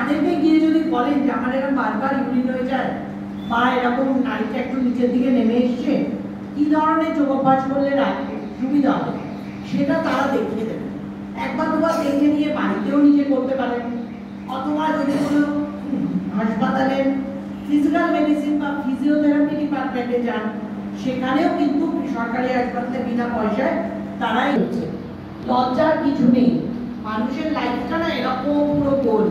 তাদেরকে গিয়ে যদি বলেন যে আমার এরকম বারবার ইউরিন হয়ে যায় বা এরকম নারীটা একটু নিচের দিকে নেমে এসছে, কি ধরনের যোগ অভ্যাস করলে সুবিধা হবে সেটা তারা দেখিয়ে দেবে। একবার দুবার দেখে নিয়ে বাড়িতেও নিজে করতে পারেন, অথবা যদি কোনো হাসপাতালের ফিজিক্যাল মেডিসিন বা ফিজিওথেরাপি ডিপার্টমেন্টে যান, সেখানেও কিন্তু সরকারি হাসপাতালে বিনা পয়সায় তারাই হচ্ছে। লজ্জার কিছু নেই, মানুষের লাইফটা না এরকম পুরো গোল।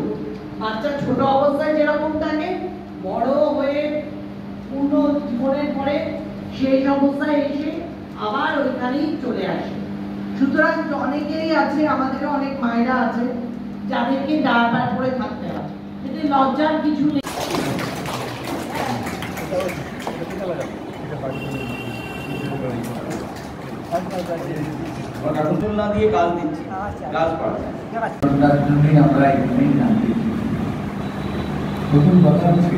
বাচ্চা ছোট অবস্থায় যেরকম থাকে, বড় হয়ে পূর্ণ জীবনের পরে সেই অবস্থায় এসে আবার ওইখানেই চলে আসে। সুতরাং অনেকেই আছে, আমাদেরও অনেক মায়েরা আছে যাদেরকে ডায়াপার পরে থাকতে হয়, এতে লজ্জার কিছু নেই। না দিয়ে গাছ দিচ্ছি, গাছ আমরা এখানেই জানতে। প্রথম কথা হচ্ছে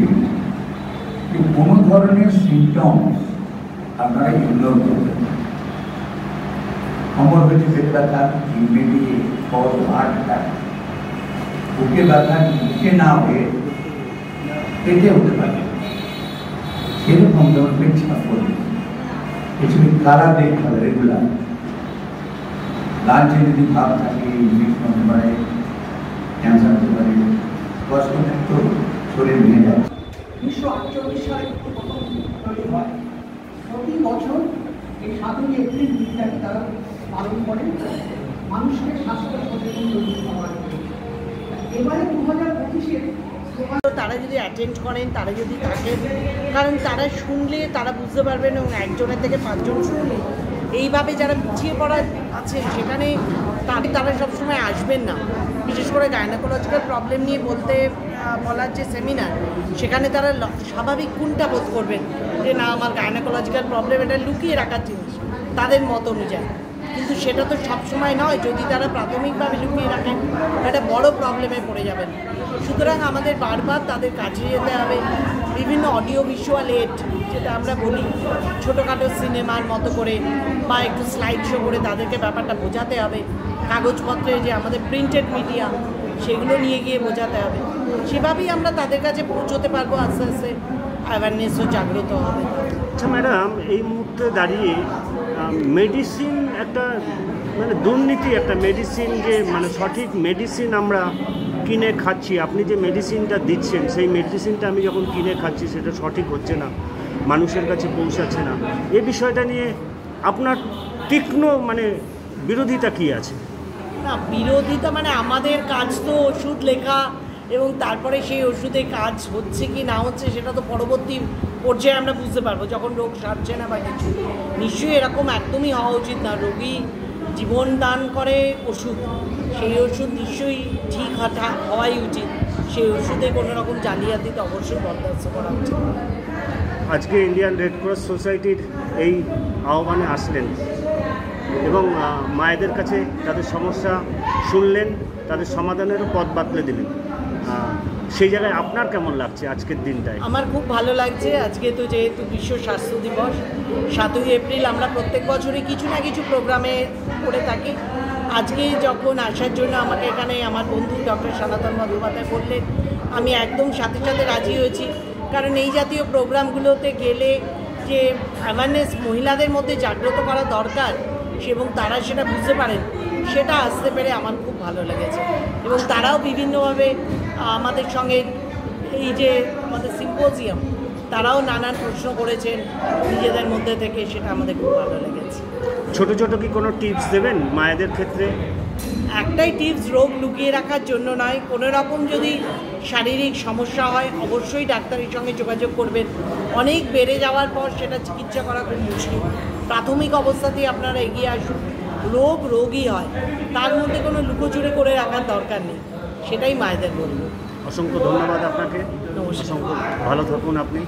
যে কোনো ধরনের সিমটমস আপনারা ইগনোর করবেন। কোমর হয়েছে পেট ব্যথা, ইমিডিয়ে কল হার্ট অ্যাটাক, বুকে ব্যথা বুকে না হয়ে পেটে হতে পারে, সেরকম যেমন পেচ্ছাপ করবে, কিছু কারা দেখতে হবে রেগুলার। লাঞ্চে যদি ভাব থাকে, ইনফেকশন হতে পারে, ক্যান্সার হতে পারে, কষ্ট তো শরীর ভেঙে যায়। 1948 সালে প্রথম তৈরি হয়। প্রতি বছর এই 7ই এপ্রিল দিনটাকে তারা পালন করেন মানুষকে স্বাস্থ্য সচেতন হওয়ার জন্য। এবারে 2025-এ তারা যদি অ্যাটেন্ড করেন, তারা যদি থাকেন, কারণ তারা শুনলে তারা বুঝতে পারবেন, এবং একজনের থেকে 5 জন শুনলে এইভাবে যারা পিছিয়ে পড়া আছে সেখানে তারা সবসময় আসবেন না। বিশেষ করে গাইনোকোলজিক্যাল প্রবলেম নিয়ে বলার যে সেমিনার, সেখানে তারা স্বাভাবিক কোনটা বোধ করবেন যে না আমার গাইনোকোলজিক্যাল প্রবলেম, এটা লুকিয়ে রাখার জিনিস তাদের মত অনুযায়ী। কিন্তু সেটা তো সবসময় নয়, যদি তারা প্রাথমিকভাবে লুকিয়ে রাখেন একটা বড় প্রবলেমে পড়ে যাবেন। সুতরাং আমাদের বারবার তাদের কাছে যেতে হবে, বিভিন্ন অডিও ভিজুয়াল এড যেটা আমরা বলি, ছোটোখাটো সিনেমার মতো করে বা একটু স্লাইড শো করে তাদেরকে ব্যাপারটা বোঝাতে হবে। কাগজপত্রে যে আমাদের প্রিন্টেড মিডিয়া, সেগুলো নিয়ে গিয়ে বোঝাতে হবে। সেভাবেই আমরা তাদের কাছে পৌঁছতে পারবো, আস্তে আস্তে অ্যাওয়ারনেসও জাগ্রত হবে। আচ্ছা ম্যাডাম, এই মুহূর্তে দাঁড়িয়ে মেডিসিন একটা মানে দুর্নীতি, একটা মেডিসিন যে মানে সঠিক মেডিসিন আমরা কিনে খাচ্ছি, আপনি যে মেডিসিনটা দিচ্ছেন সেই মেডিসিনটা আমি যখন কিনে খাচ্ছি সেটা সঠিক হচ্ছে না, মানুষের কাছে পৌঁছাচ্ছে না, এই বিষয়টা নিয়ে আপনার তীক্ষ্ণ মানে বিরোধিতা কী আছে? না, বিরোধিতা মানে আমাদের কাজ তো ওষুধ লেখা, এবং তারপরে সেই ওষুধে কাজ হচ্ছে কি না হচ্ছে সেটা তো পরবর্তী পর্যায়ে আমরা বুঝতে পারবো, যখন রোগ সারছে না বা কিছু। নিশ্চয়ই এরকম একদমই হওয়া উচিত না। রোগী জীবন দান করে ওষুধ, সেই ওষুধ নিশ্চয়ই ঠিক হওয়াই উচিত। সেই ওষুধে কোনো রকম জালিয়াতিতে অবশ্যই বরদাস্ত করা উচিত। আজকে ইন্ডিয়ান রেড ক্রস সোসাইটির এই আহ্বানে আসলেন এবং মায়েদের কাছে তাদের সমস্যা শুনলেন, তাদের সমাধানেরও পথ বাতলে দিলেন, সেই জায়গায় আপনার কেমন লাগছে আজকের দিনটায়? আমার খুব ভালো লাগছে। আজকে তো যেহেতু বিশ্ব স্বাস্থ্য দিবস, 7ই এপ্রিল আমরা প্রত্যেক বছরই কিছু না কিছু প্রোগ্রামে করে থাকি। আজকে যখন আসার জন্য আমাকে এখানে আমার বন্ধু ডক্টর সনাতন বন্দ্যোপাধ্যায় বললেন, আমি একদম সাথে সাথে রাজি হয়েছি। কারণ এই জাতীয় প্রোগ্রামগুলোতে গেলে যে অ্যাওয়ারনেস মহিলাদের মধ্যে জাগ্রত করা দরকার, এবং তারা সেটা বুঝতে পারেন, সেটা আসতে পেরে আমার খুব ভালো লেগেছে। এবং তারাও বিভিন্নভাবে আমাদের সঙ্গে এই যে আমাদের সিম্পোজিয়াম, তারাও নানান প্রশ্ন করেছেন নিজেদের মধ্যে থেকে, সেটা আমাদের খুব ভালো লেগেছে। ছোট ছোট কি কোনো টিপস দেবেন মায়েদের ক্ষেত্রে? একটাই টিপস, রোগ লুকিয়ে রাখার জন্য নয়, কোনো রকম যদি শারীরিক সমস্যা হয় অবশ্যই ডাক্তারের সঙ্গে যোগাযোগ করবেন। অনেক বেড়ে যাওয়ার পর সেটা চিকিৎসা করা খুব মুশকিল। প্রাথমিক অবস্থাতেই আপনারা এগিয়ে আসুন। রোগ রোগই হয়, তার মধ্যে কোনো লুকোচুরি করে রাখার দরকার নেই, সেটাই মায়েদের বলব। অসংখ্য ধন্যবাদ আপনাকে, অসংখ্য ভালো থাকুন আপনি।